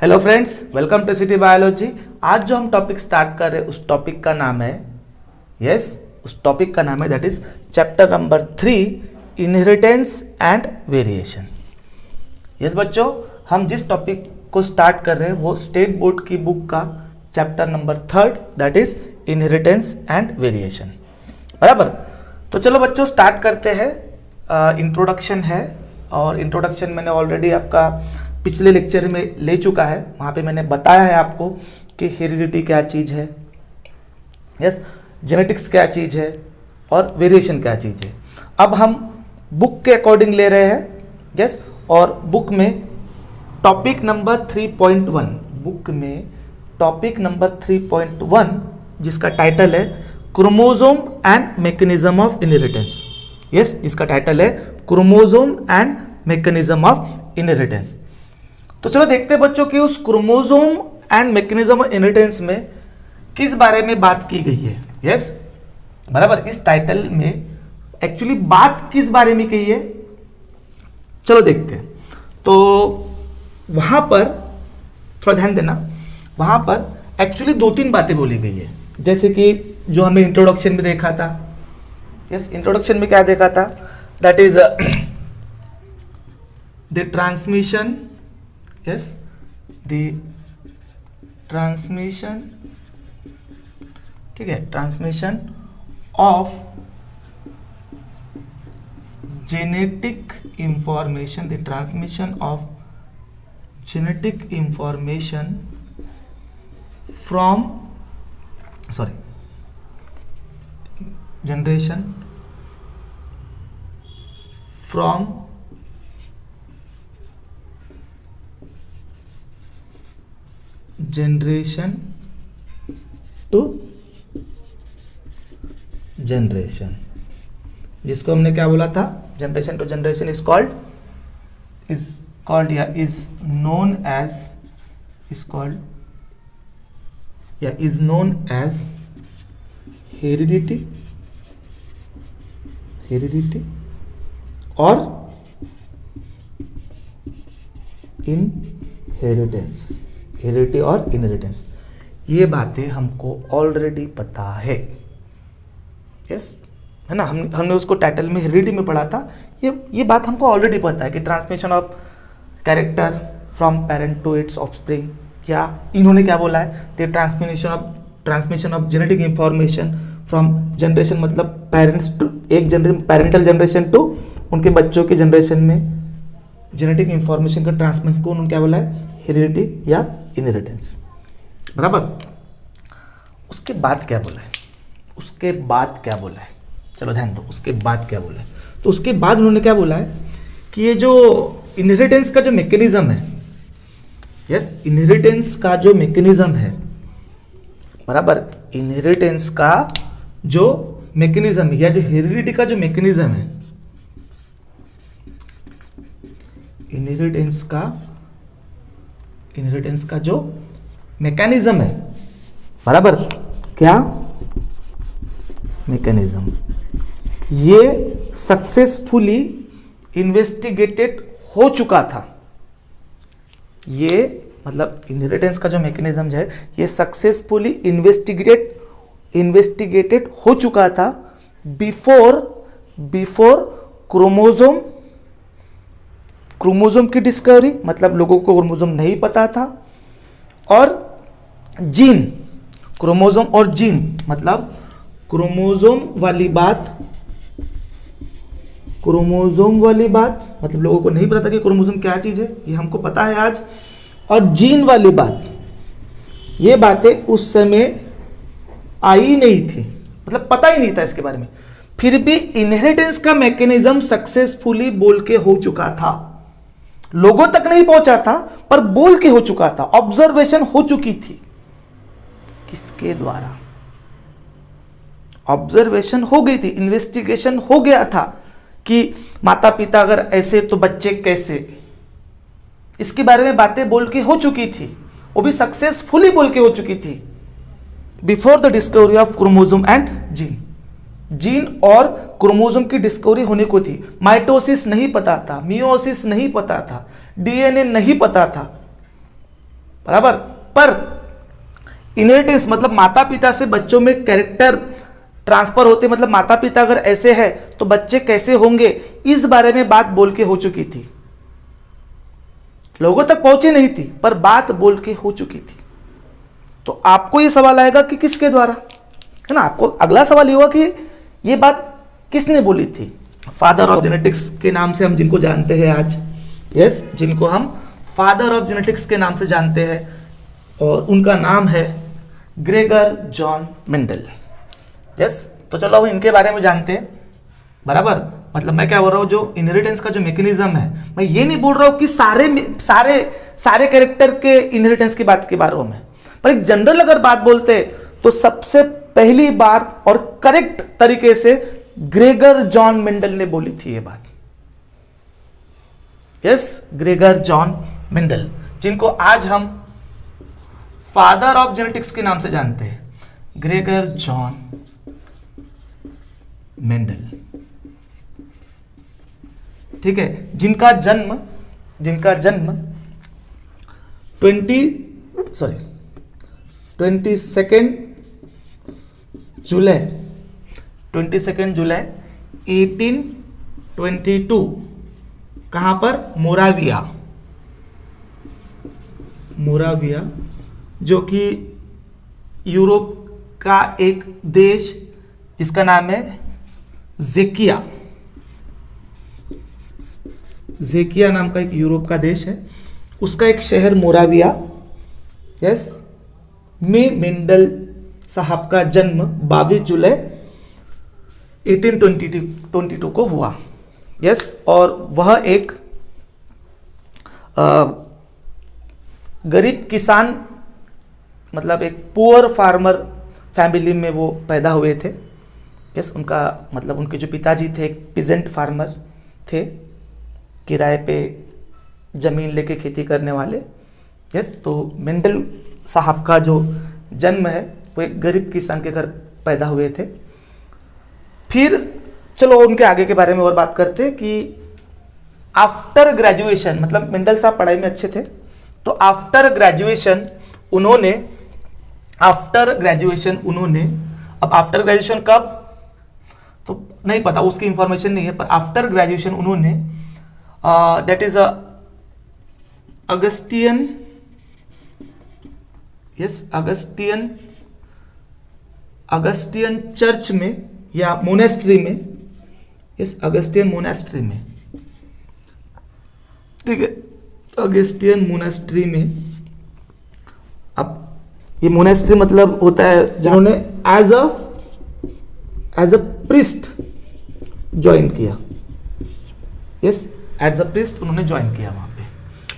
Hello friends, welcome to city biology. आज जो हम टॉपिक स्टार्ट कर रहे हैं उस टॉपिक का नाम है उस टॉपिक का नाम है that is chapter number 3 inheritance and variation. Yes बच्चों, हम जिस टॉपिक को स्टार्ट कर रहे हैं वो स्टेट बोर्ड की बुक का chapter number 3 that is inheritance and variation. बराबर, तो चलो बच्चों स्टार्ट करते हैं। इंट्रोडक्शन है और इंट्रोडक्शन मैंने ऑलरेडी आपका पिछले लेक्चर में ले चुका है। वहाँ पे मैंने बताया है आपको कि हेरिडिटी क्या चीज़ है, जेनेटिक्स क्या चीज़ है और वेरिएशन क्या चीज़ है। अब हम बुक के अकॉर्डिंग ले रहे हैं और बुक में टॉपिक नंबर 3.1, बुक में टॉपिक नंबर 3.1 जिसका टाइटल है chromosome and mechanism of inheritance. इसका टाइटल है chromosome and mechanism of inheritance. तो चलो देखते हैं बच्चों कि उस chromosome and mechanism of inheritance में किस बारे में बात की गई है। बराबर, इस टाइटल में एक्चुअली बात किस बारे में की है, चलो देखते हैं। तो वहां पर थोड़ा ध्यान देना, वहां पर एक्चुअली 2-3 बातें बोली गई है, जैसे कि जो हमने इंट्रोडक्शन में देखा था। इंट्रोडक्शन में क्या देखा था, दैट इज द ट्रांसमिशन, ठीक है, transmission of genetic information, the transmission of genetic information from generation from generation to generation, जिसको हमने क्या बोला था, generation to generation is known as heredity और इनहेरिटेंस, हेरिडिटी और इनहेरिटेंस। ये बातें हमको ऑलरेडी पता है, है ना। हमने उसको टाइटल में हेरिडिटी में पढ़ा था। ये बात हमको ऑलरेडी पता है कि transmission of character from parent to its offspring, क्या इन्होंने क्या बोला है, the transmission of genetic information from generation, मतलब पेरेंट्स टू एक जनरेशन, पेरेंटल जनरेशन टू उनके बच्चों के जनरेशन में जेनेटिक इंफॉर्मेशन का ट्रांसमिशन को उन्होंने क्या बोला है, हेरिडिटी या इनहेरिटेंस। बराबर, उसके बाद क्या बोला है, चलो ध्यान दो, उसके बाद क्या बोला है। तो उसके बाद उन्होंने क्या बोला है कि ये जो इनहेरिटेंस का जो मैकेनिज्म है, इनहेरिटेंस का जो मैकेनिज्म है, बराबर, इनहेरिटेंस का जो मैकेनिज्म या जो हेरिडिटी का जो मैकेनिज्म है, इनहेरिटेंस का जो मैकेनिज्म है, बराबर, क्या मैकेनिज्म, ये सक्सेसफुली इन्वेस्टिगेटेड हो चुका था। ये मतलब इनहेरिटेंस का जो मैकेनिज्म है ये सक्सेसफुली इन्वेस्टिगेटेड हो चुका था बिफोर क्रोमोसोम की डिस्कवरी, मतलब लोगों को क्रोमोसोम नहीं पता था, और जीन, क्रोमोसोम और जीन, मतलब क्रोमोसोम वाली बात, मतलब लोगों को नहीं पता था कि क्रोमोसोम क्या चीज है, ये हमको पता है आज। और जीन वाली बात, ये बातें उस समय आई नहीं थी, मतलब पता ही नहीं था इसके बारे में। फिर भी इनहेरिटेंस का मैकेनिज्म सक्सेसफुली बोल के हो चुका था, लोगों तक नहीं पहुंचा था पर बोल के हो चुका था, ऑब्जर्वेशन हो चुकी थी। किसके द्वारा? ऑब्जर्वेशन हो गई थी, इन्वेस्टिगेशन हो गया था कि माता पिता अगर ऐसे तो बच्चे कैसे, इसके बारे में बातें बोल के हो चुकी थी, वो भी सक्सेसफुली बोल के हो चुकी थी before the discovery of chromosome and gene और क्रोमोसोम की डिस्कवरी होने को थी। माइटोसिस नहीं पता था, मियोसिस नहीं पता था, डीएनए नहीं पता था, बराबर। पर इनहेरिटेंस मतलब माता पिता से बच्चों में कैरेक्टर ट्रांसफर होते, मतलब माता पिता अगर ऐसे है तो बच्चे कैसे होंगे, इस बारे में बात बोल के हो चुकी थी, लोगों तक पहुंची नहीं थी पर बात बोल के हो चुकी थी। तो आपको ये सवाल आएगा कि किसके द्वारा, है ना। आपको अगला सवाल ये होगा कि ये बात किसने बोली थी। फादर ऑफ जेनेटिक्स के नाम से हम जिनको जानते हैं आज, यस, जिनको हम फादर ऑफ जेनेटिक्स के नाम से जानते हैं, और उनका नाम है ग्रेगर जॉन मेंडल। यस, तो चलो अब इनके बारे में जानते हैं, बराबर। मतलब मैं क्या बोल रहा हूँ, जो इनहेरिटेंस का जो मैकेनिज्म है, मैं ये नहीं बोल रहा हूँ कि सारे कैरेक्टर के इनहेरिटेंस की बात के बारे में, पर एक जनरल अगर बात बोलते तो सबसे पहली बार और करेक्ट तरीके से ग्रेगर जॉन मेंडल ने बोली थी ये बात। यस, ग्रेगर जॉन मेंडल, जिनको आज हम फादर ऑफ जेनेटिक्स के नाम से जानते हैं, ग्रेगर जॉन मेंडल। ठीक है, जिनका जन्म 22 जुलाई 1822 कहां पर, मोराविया, जो कि यूरोप का एक देश जिसका नाम है जेकिया नाम का एक यूरोप का देश है, उसका एक शहर मोराविया, यस, में मेंडल साहब का जन्म 22 जुलाई 1822 को हुआ। यस, और वह एक गरीब किसान, मतलब एक पुअर फार्मर फैमिली में वो पैदा हुए थे। यस, उनका मतलब उनके जो पिताजी थे एक पिजेंट फार्मर थे, किराए पे जमीन लेके खेती करने वाले। यस, तो मेंडल साहब का जो जन्म है वो एक गरीब किसान के घर पैदा हुए थे। फिर चलो उनके आगे के बारे में और बात करते हैं कि आफ्टर ग्रेजुएशन, मतलब मेंडल साहब पढ़ाई में अच्छे थे, तो आफ्टर ग्रेजुएशन उन्होंने अब आफ्टर ग्रेजुएशन कब तो नहीं पता, उसकी इंफॉर्मेशन नहीं है, पर आफ्टर ग्रेजुएशन उन्होंने दैट इज अगस्टियन चर्च में या मोनेस्ट्री में, यस, अगस्टियन मोनेस्ट्री में, ठीक है, अगस्टियन मोनेस्ट्री में। अब ये मोनेस्ट्री मतलब होता है जिन्होंने एज अ प्रिस्ट ज्वाइन किया। यस, एज अ प्रिस्ट उन्होंने ज्वाइन किया वहां पे।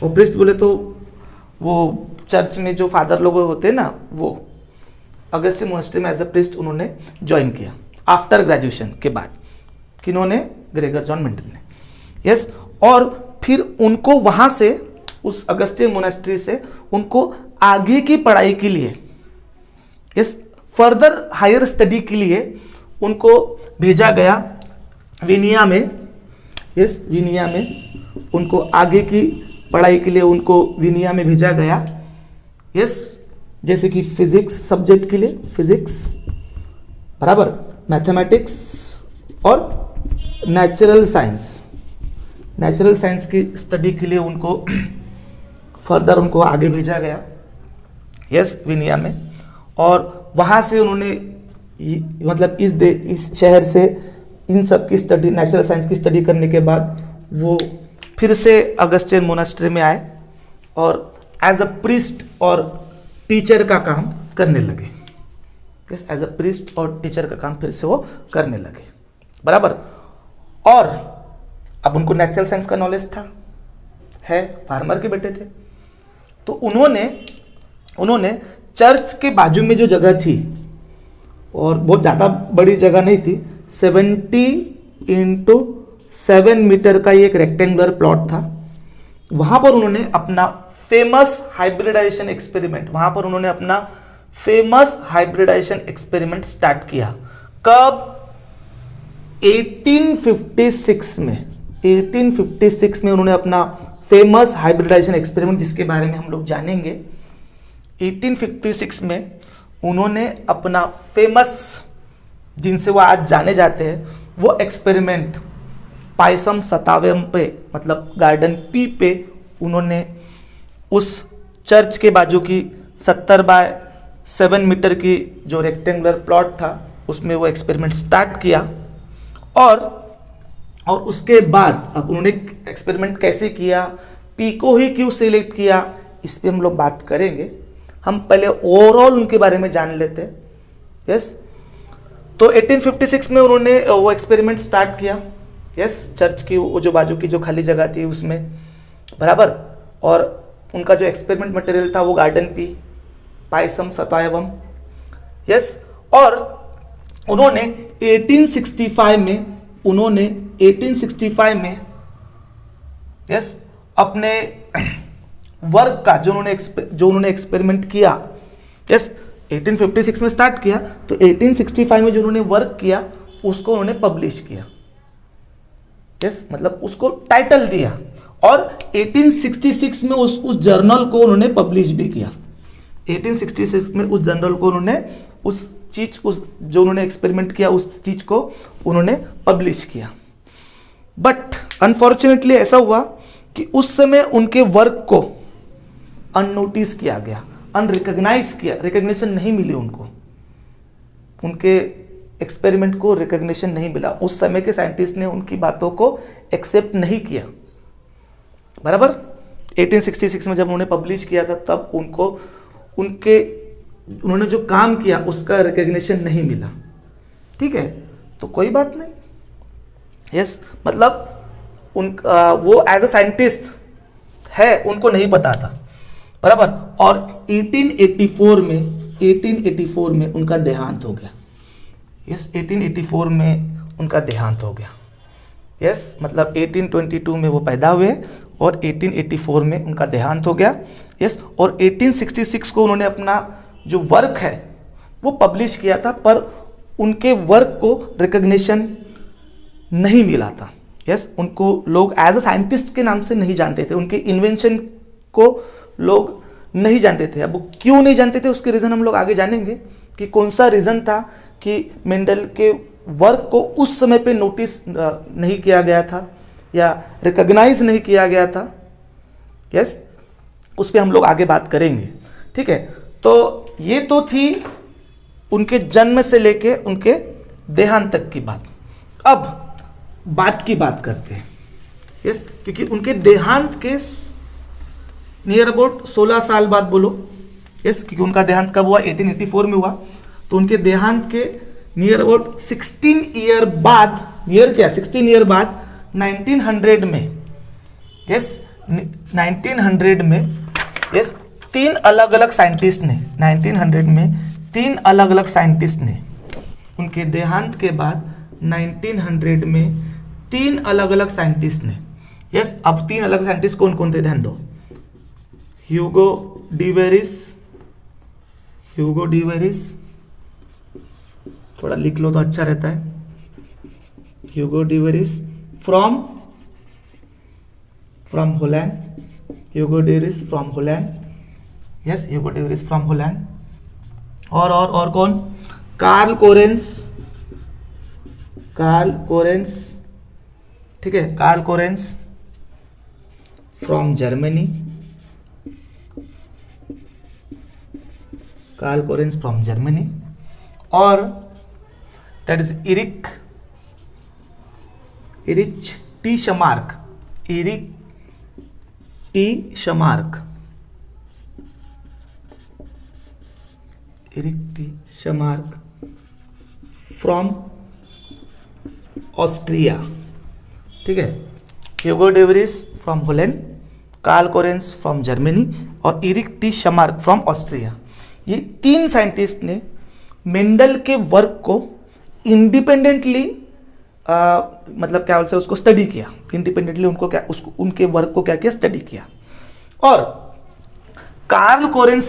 वो प्रिस्ट बोले तो वो चर्च में जो फादर लोग होते हैं ना, वो अगस्टियन मोनेस्ट्री में एज अ प्रिस्ट उन्होंने ज्वाइन किया आफ्टर ग्रेजुएशन के बाद। किन्होंने, ग्रेगर जॉन मेंडल ने। यस, और फिर उनको वहां से, उस अगस्टियन मोनेस्ट्री से उनको आगे की पढ़ाई के लिए, यस, फर्दर हायर स्टडी के लिए उनको भेजा गया विनिया में। यस, विनिया में उनको आगे की पढ़ाई के लिए उनको विनिया में भेजा गया। यस, जैसे कि फिजिक्स सब्जेक्ट के लिए फिजिक्स, बराबर, मैथमेटिक्स और नेचुरल साइंस की स्टडी के लिए उनको फर्दर उनको आगे भेजा गया। यस, विनिया में। और वहाँ से उन्होंने मतलब इस शहर से इन सब की स्टडी, नेचुरल साइंस की स्टडी करने के बाद वो फिर से अगस्टियन मोनेस्ट्री में आए और एज अ प्रीस्ट और टीचर का काम करने लगे। यस, एज अ प्रीस्ट और टीचर का काम फिर से वो करने लगे, बराबर। और अब उनको नेचुरल साइंस का नॉलेज था, है, फार्मर के बेटे थे, तो उन्होंने चर्च के बाजू में जो जगह थी, और बहुत ज़्यादा बड़ी जगह नहीं थी, 70x7 मीटर का ये एक रेक्टेंगुलर प्लॉट था, वहां पर उन्होंने अपना फेमस हाइब्रिडाइजेशन एक्सपेरिमेंट स्टार्ट किया। कब? 1856 में उन्होंने अपना फेमस हाइब्रिडाइजेशन एक्सपेरिमेंट, जिसके बारे में हम लोग जानेंगे, 1856 में उन्होंने अपना फेमस, जिनसे वो आज जाने जाते हैं, वो एक्सपेरिमेंट पायसम सतावयम पे, मतलब गार्डन पी पे उन्होंने उस चर्च के बाजू की 70 बाय 7 मीटर की जो रेक्टेंगुलर प्लॉट था उसमें वो एक्सपेरिमेंट स्टार्ट किया। और उसके बाद अब उन्होंने एक्सपेरिमेंट कैसे किया, पी को ही क्यों सिलेक्ट किया, इस पे हम लोग बात करेंगे। हम पहले ओवरऑल उनके बारे में जान लेते हैं। यस, तो 1856 में उन्होंने वो एक्सपेरिमेंट स्टार्ट किया। यस, चर्च की वो जो बाजू की जो खाली जगह थी उसमें, बराबर। और उनका जो एक्सपेरिमेंट मटेरियल था वो गार्डन पी, पायसम सतावयम। यस, और उन्होंने 1865 में यस अपने वर्क का जो उन्होंने एक्सपेरिमेंट किया, यस 1856 में स्टार्ट किया, तो 1865 में जो उन्होंने वर्क किया उसको उन्होंने पब्लिश किया। यस, मतलब उसको टाइटल दिया, और 1866 में उस जर्नल को उन्होंने पब्लिश भी किया। 1866 में उस जर्नल को उन्होंने उस जो उन्होंने एक्सपेरिमेंट किया उस चीज को उन्होंने पब्लिश किया। बट अनफॉर्चुनेटली ऐसा हुआ कि उस समय उनके वर्क को अननोटिस किया गया, अनरिकॉग्नाइज किया, रिकॉग्निशन नहीं मिली उनको, उनके एक्सपेरिमेंट को रिकॉग्निशन नहीं मिला। उस समय के साइंटिस्ट ने उनकी बातों को एक्सेप्ट नहीं किया, बराबर। 1866 में जब उन्होंने पब्लिश किया था तब उन्होंने जो काम किया उसका रिकॉग्निशन नहीं मिला। ठीक है, तो कोई बात नहीं। यस, मतलब वो एज अ साइंटिस्ट है, उनको नहीं पता था, बराबर। और 1884 में उनका देहांत हो गया। यस, 1884 में उनका देहांत हो गया। यस, मतलब 1822 में वो पैदा हुए और 1884 में उनका देहांत हो गया। यस, और 1866 को उन्होंने अपना जो वर्क है वो पब्लिश किया था, पर उनके वर्क को रिकॉग्निशन नहीं मिला था। यस, उनको लोग एज अ साइंटिस्ट के नाम से नहीं जानते थे, उनके इन्वेंशन को लोग नहीं जानते थे। अब वो क्यों नहीं जानते थे उसके रीज़न हम लोग आगे जानेंगे कि कौन सा रीज़न था कि मेंडल के वर्क को उस समय पे नोटिस नहीं किया गया था या रिकॉग्नाइज नहीं किया गया था। यस, उस पर हम लोग आगे बात करेंगे। ठीक है, तो ये तो थी उनके जन्म से लेके उनके देहांत तक की बात। अब बात करते हैं। यस, क्योंकि उनके देहांत के नियर अबाउट 16 साल बाद बोलो। यस, क्योंकि उनका देहांत कब हुआ, 1884 में हुआ, तो उनके देहांत के नियर अबाउट 16 ईयर बाद, 16 ईयर बाद 1900 में, यस 1900 में, यस 3 अलग अलग साइंटिस्ट ने, 1900 में 3 अलग अलग साइंटिस्ट ने उनके देहांत के बाद 1900 में 3 अलग अलग साइंटिस्ट ने, यस अब 3 अलग साइंटिस्ट कौन कौन थे ध्यान दो। ह्यूगो डिवेरिस, थोड़ा लिख लो तो अच्छा रहता है। Hugo de Vries from Holland, Hugo de Vries from Holland, yes Hugo de Vries from Holland. और कौन, कार्ल कोरेंस, ठीक है, कार्ल कोरेंस फ्रॉम जर्मनी, और that is Erich Tschermak from Austria. ठीक है, Hugo de Vries from Holland, Carl Correns from Germany और Erich Tschermak from Austria. ये 3 scientist ने मेंडल के वर्क को इंडिपेंडेंटली मतलब क्या बोलते हैं उसको स्टडी किया, इंडिपेंडेंटली उनके वर्क को क्या किया, स्टडी किया। और कार्ल कोरेंस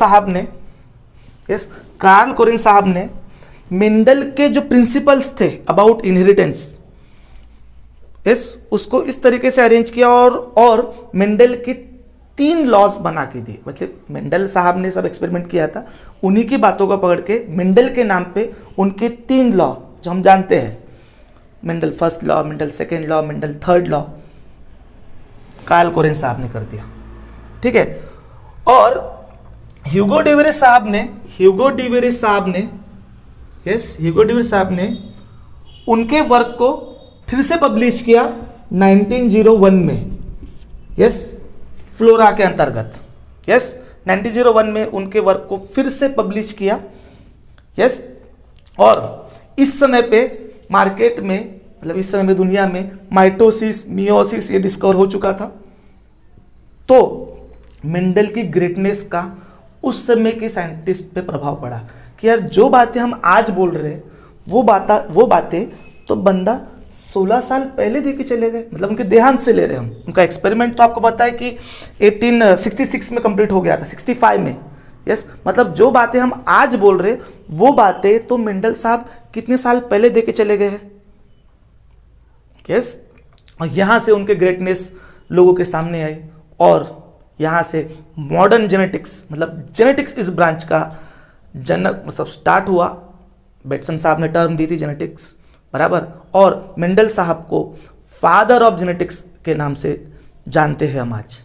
साहब ने मेंडल के जो प्रिंसिपल्स थे अबाउट इनहेरिटेंस, यस उसको इस तरीके से अरेंज किया और मेंडल की 3 लॉज बना के दिए। मतलब मेंडल साहब ने सब एक्सपेरिमेंट किया था, उन्हीं की बातों को पकड़ के मेंडल के नाम पे उनके 3 लॉ जो हम जानते हैं, Mendel first law, Mendel second law, Mendel third law, Carl Correns साहब ने कर दिया। ठीक है। और ह्यूगो डिवेरे साहब ने उनके वर्क को फिर से पब्लिश किया 1901 में, फ्लोरा के अंतर्गत। 1901 में उनके वर्क को फिर से पब्लिश किया। और इस समय पे मार्केट में, मतलब इस समय में दुनिया में माइटोसिस, मियोसिस ये डिस्कवर हो चुका था। तो मेंडल की ग्रेटनेस का उस समय के साइंटिस्ट पे प्रभाव पड़ा कि यार जो बातें हम आज बोल रहे हैं वो बातें तो बंदा 16 साल पहले दे के चले गए, मतलब उनके देहांत से ले रहे हम। उनका एक्सपेरिमेंट तो आपको पता है कि 1866 में कंप्लीट हो गया था, 65 में। मतलब जो बातें हम आज बोल रहे वो बातें तो मेंडल साहब कितने साल पहले दे के चले गए हैं। और यहां से उनके ग्रेटनेस लोगों के सामने आई, और यहां से मॉडर्न जेनेटिक्स, मतलब जेनेटिक्स इस ब्रांच का जनक मतलब स्टार्ट हुआ। बेटसन साहब ने टर्म दी थी जेनेटिक्स, बराबर। और मेंडल साहब को फादर ऑफ जेनेटिक्स के नाम से जानते हैं हम आज।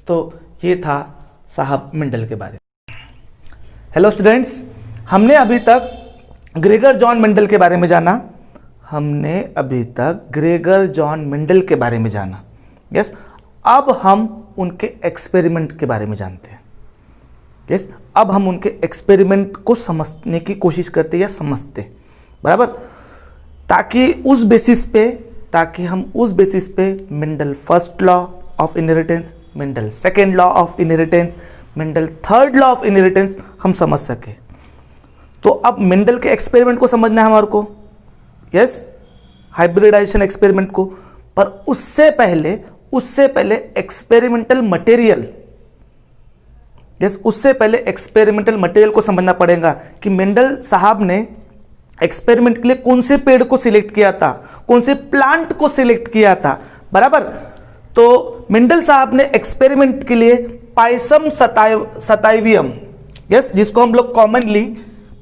तो ये था साहब मेंडल के बारे में। हेलो स्टूडेंट्स, हमने अभी तक ग्रेगर जॉन मेंडल के बारे में जाना। अब हम उनके एक्सपेरिमेंट के बारे में जानते हैं। अब हम उनके एक्सपेरिमेंट को समझने की कोशिश करते या समझते, बराबर, ताकि हम उस बेसिस पे Mendel first law of inheritance, Mendel second law of inheritance, Mendel third law of inheritance हम समझ सके। तो अब मेंडल के एक्सपेरिमेंट को समझना है हमारे को, हाइब्रिडाइजेशन एक्सपेरिमेंट को। पर उससे पहले एक्सपेरिमेंटल मटेरियल, उससे पहले एक्सपेरिमेंटल मटेरियल को समझना पड़ेगा कि मेंडल साहब ने एक्सपेरिमेंट के लिए कौन से पेड़ को सिलेक्ट किया था, कौन से प्लांट को सिलेक्ट किया था, बराबर। तो मेंडल साहब ने एक्सपेरिमेंट के लिए पाइसम सताइवियम, जिसको हम लोग कॉमनली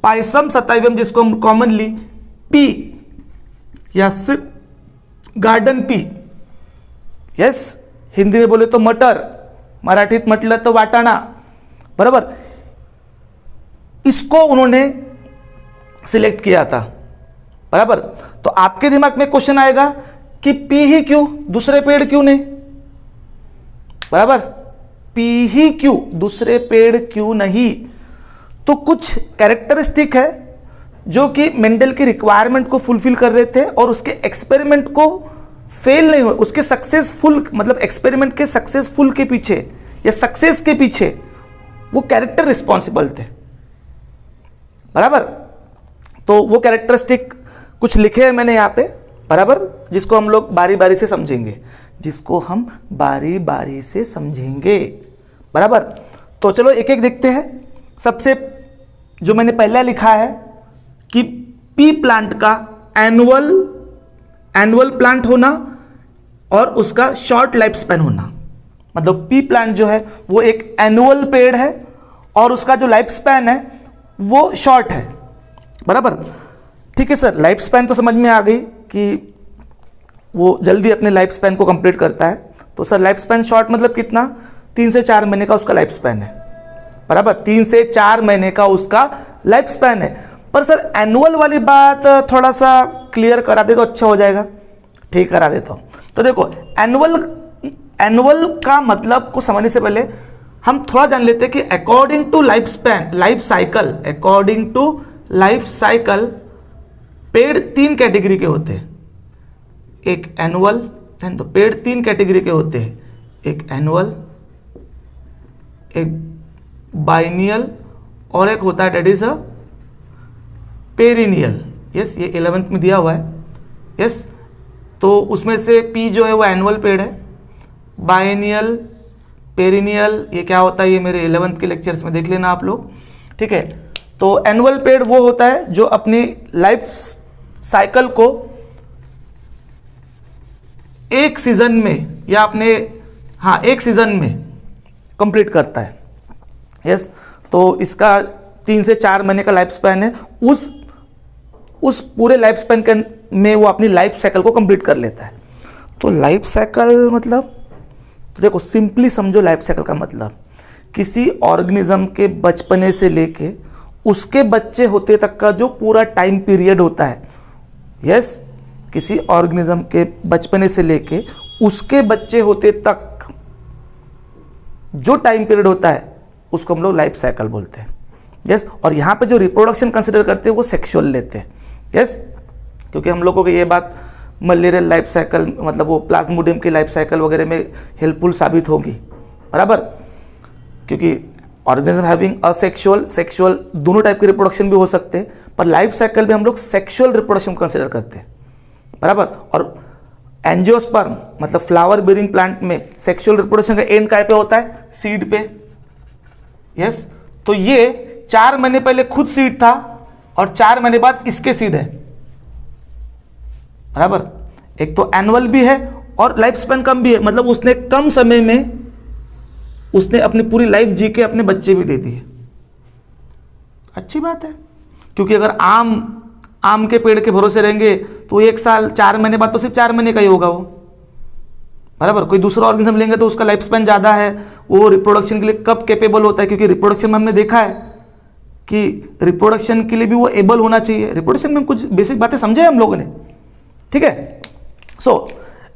पाइसम सताइवियम, जिसको हम कॉमनली पी या गार्डन पी, हिंदी में बोले तो मटर, मराठीत म्हटलं तो वाटाणा, बराबर, इसको उन्होंने सिलेक्ट किया था, बराबर। तो आपके दिमाग में क्वेश्चन आएगा कि पी ही क्यों, दूसरे पेड़ क्यों नहीं, बराबर, पी ही क्यों, दूसरे पेड़ क्यों नहीं। तो कुछ कैरेक्टरिस्टिक है जो कि मेंडल की रिक्वायरमेंट को फुलफिल कर रहे थे और उसके एक्सपेरिमेंट को फेल नहीं हुए, उसके सक्सेसफुल, मतलब एक्सपेरिमेंट के सक्सेसफुल के पीछे या सक्सेस के पीछे वो कैरेक्टर रिस्पॉन्सिबल थे, बराबर। तो वो कैरेक्टरिस्टिक कुछ लिखे हैं मैंने यहाँ पे, बराबर, जिसको हम लोग बारी बारी से समझेंगे, बराबर। तो चलो एक एक देखते हैं। सबसे जो मैंने पहले लिखा है कि पी प्लांट का एनुअल प्लांट होना और उसका शॉर्ट लाइफ स्पैन होना। मतलब पी प्लांट जो है वो एक एनुअल पेड़ है और उसका जो लाइफ स्पैन है वो शॉर्ट है, बराबर। ठीक है सर, लाइफ स्पैन तो समझ में आ गई कि वो जल्दी अपने लाइफ स्पैन को कंप्लीट करता है। तो सर लाइफ स्पैन शॉर्ट मतलब कितना, 3 से 4 महीने का उसका लाइफ स्पैन है, बराबर, 3 से 4 महीने का उसका लाइफ स्पैन है। पर सर एनुअल वाली बात थोड़ा सा क्लियर करा दे तो अच्छा हो जाएगा। ठीक, करा देता हूँ। तो देखो एनुअल का मतलब को समझने से पहले हम थोड़ा जान लेते हैं कि अकॉर्डिंग टू लाइफ साइकिल पेड़ 3 कैटेगरी के होते हैं। एक एनुअल, तो पेड़ 3 कैटेगरी के होते हैं, एक एनुअल, एक बाइनियल और एक होता है डेट इज अ पेरिनियल। ये 11th में दिया हुआ है। तो उसमें से पी जो है वो एनुअल पेड़ है, बाइनियल, पेरिनियल ये क्या होता है ये मेरे 11th के लेक्चर्स में देख लेना आप लोग। ठीक है, तो एनुअल पेड़ वो होता है जो अपनी लाइफ साइकिल को एक सीजन में या एक सीजन में कंप्लीट करता है। यस, तो इसका 3 से 4 महीने का लाइफ स्पैन है। उस पूरे लाइफ स्पैन के में वो अपनी लाइफ साइकिल को कंप्लीट कर लेता है। तो लाइफ साइकिल मतलब देखो, सिंपली समझो लाइफ साइकिल का मतलब किसी ऑर्गेनिज्म के बचपने से लेके उसके बच्चे होते तक का जो पूरा टाइम पीरियड होता है। यस, किसी ऑर्गेनिज्म के बचपने से लेके उसके बच्चे होते तक जो टाइम पीरियड होता है उसको हम लोग लाइफ साइकिल बोलते हैं। यस, और यहाँ पे जो रिप्रोडक्शन कंसिडर करते हैं वो सेक्सुअल लेते हैं। यस, क्योंकि हम लोगों को ये बात मलेरियल लाइफ साइकिल मतलब वो प्लाज्मोडियम की लाइफ साइकिल वगैरह में हेल्पफुल साबित होगी, बराबर, क्योंकि ऑर्गेनिज्म हैविंग असेक्सुअल सेक्सुअल दोनों टाइप के रिप्रोडक्शन भी हो सकते हैं, पर लाइफ साइकिल में हम लोग सेक्सुअल रिप्रोडक्शन कंसिडर करते हैं, बराबर। और एंजियोस्पर्म मतलब फ्लावर बेयरिंग प्लांट में सेक्सुअल रिप्रोडक्शन का एंड काय पे होता है? सीड पे। यस, तो ये 4 महीने पहले खुद सीड था और 4 महीने बाद इसके सीड है, बराबर। एक तो एनुअल भी है और लाइफ स्पैन कम भी है, मतलब उसने कम समय में उसने अपनी पूरी लाइफ जी के अपने बच्चे भी दे दिए। अच्छी बात है, क्योंकि अगर आम के पेड़ के भरोसे रहेंगे तो 1 साल 4 महीने बाद तो सिर्फ 4 महीने का ही होगा वो, बराबर। कोई दूसरा ऑर्गेनिज्म लेंगे तो उसका लाइफ स्पैन ज़्यादा है, वो रिप्रोडक्शन के लिए कब कैपेबल होता है, क्योंकि रिप्रोडक्शन में हमने देखा है कि रिप्रोडक्शन के लिए भी वो एबल होना चाहिए। रिप्रोडक्शन में कुछ बेसिक बातें समझे हम लोगों ने, ठीक है। सो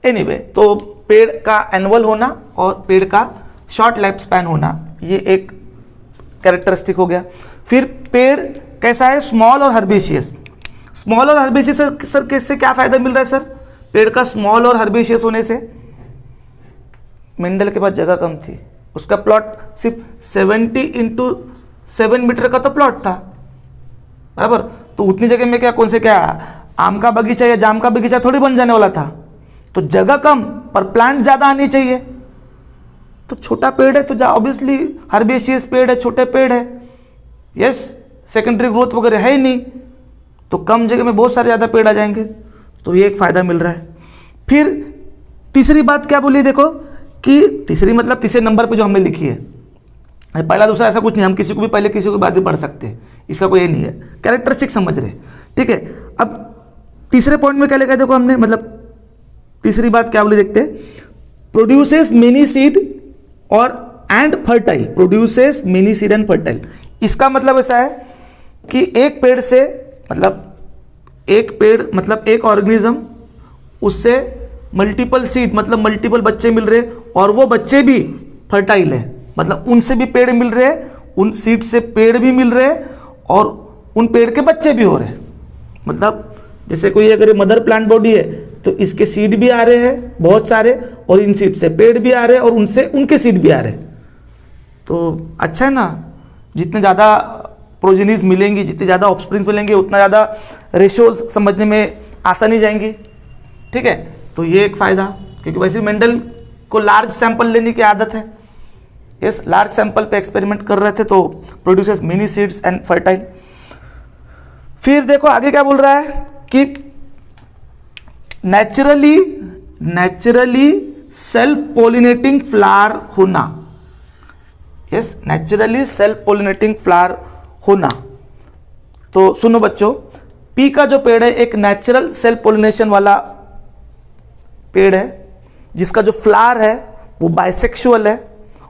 एनीवे, तो पेड़ का एनुअल होना और पेड़ का शॉर्ट लाइफ स्पैन होना, ये एक कैरेक्टरिस्टिक हो गया। फिर पेड़ कैसा है? स्मॉल और हर्बेशियस। स्मॉल और हर्बेशियस सर किससे क्या फायदा मिल रहा है सर पेड़ का स्मॉल और हर्बेशियस होने से? मेंडल के पास जगह कम थी, उसका प्लॉट सिर्फ 70 × 7 मीटर का तो प्लॉट था, बराबर। तो उतनी जगह में कौन से आम का बगीचा या जाम का बगीचा थोड़ी बन जाने वाला था। तो जगह कम पर प्लांट ज़्यादा आनी चाहिए, तो छोटा पेड़ है तो ऑब्वियसली हर्बेशियस पेड़ है, छोटे पेड़ है। यस, सेकेंडरी ग्रोथ वगैरह है ही नहीं, तो कम जगह में बहुत सारे ज़्यादा पेड़ आ जाएंगे, तो ये एक फ़ायदा मिल रहा है। फिर तीसरी बात क्या बोली, देखो कि तीसरी मतलब तीसरे नंबर पे जो हमने लिखी है, पहला दूसरा ऐसा कुछ नहीं, हम किसी को भी पहले किसी को बाद भी पढ़ सकते हैं, इसका कोई ये नहीं है, कैरेक्टरिस्टिक समझ रहे, ठीक है। अब तीसरे पॉइंट में क्या लिखा है देखो हमने, मतलब तीसरी बात क्या बोली देखते हैं, प्रोड्यूसेस मेनी सीड और and fertile. Produces many seed and fertile, इसका मतलब ऐसा है कि एक पेड़ से मतलब एक ऑर्गेनिज्म, उससे मल्टीपल सीड मतलब मल्टीपल बच्चे मिल रहे और वो बच्चे भी फर्टाइल है, मतलब उनसे भी पेड़ मिल रहे हैं, उन सीड से पेड़ भी मिल रहे हैं और उन पेड़ के बच्चे भी हो रहे हैं। मतलब जैसे कोई अगर मदर प्लांट बॉडी है तो इसके सीड भी आ रहे हैं बहुत सारे, और इन सीड से पेड़ भी आ रहे हैं और उनसे उनके सीड भी आ रहे हैं। तो अच्छा है ना, जितने ज़्यादा प्रोजेनीज मिलेंगी, जितने ज़्यादा ऑफस्प्रिंग मिलेंगे, उतना ज़्यादा रेशोज समझने में आसानी जाएंगी, ठीक है। तो ये एक फ़ायदा, क्योंकि वैसे मेंडल को लार्ज सैंपल लेने की आदत है। यस, लार्ज सैंपल पे एक्सपेरिमेंट कर रहे थे, तो produces mini seeds and fertile. फिर देखो आगे क्या बोल रहा है कि नेचुरली सेल्फ पोलिनेटिंग फ्लावर होना। Yes, naturally self pollinating flower होना। तो सुनो बच्चों, पी का जो पेड़ है एक नेचुरल सेल्फ पोलिनेशन वाला पेड़ है, जिसका जो फ्लावर है वो बाइसेक्सुअल है,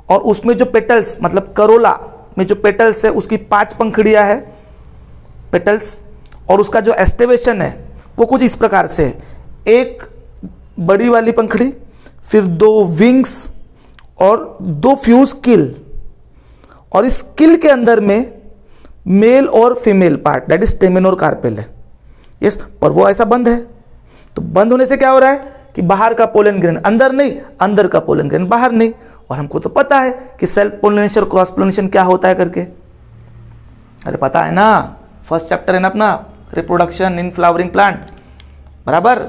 और उसमें जो पेटल्स मतलब करोला में जो पेटल्स है उसकी 5 पंखुड़ियां है पेटल्स, और उसका जो एस्टिवेशन है वो कुछ इस प्रकार से है, एक बड़ी वाली पंखुड़ी, फिर 2 विंग्स और 2 फ्यूज किल, और इस किल के अंदर में मेल और female part that is stamen और कार्पेल है। यस, पर वो ऐसा बंद है, तो बंद होने से क्या हो रहा है कि बाहर का पोलन ग्रेन अंदर नहीं, अंदर का पोलन ग्रेन बाहर नहीं। और हमको तो पता है कि सेल्फ पोलिनेशन और क्रॉस पोलिनेशन क्या होता है करके, अरे पता है ना, फर्स्ट चैप्टर है ना अपना, रिप्रोडक्शन इन फ्लावरिंग प्लांट, बराबर।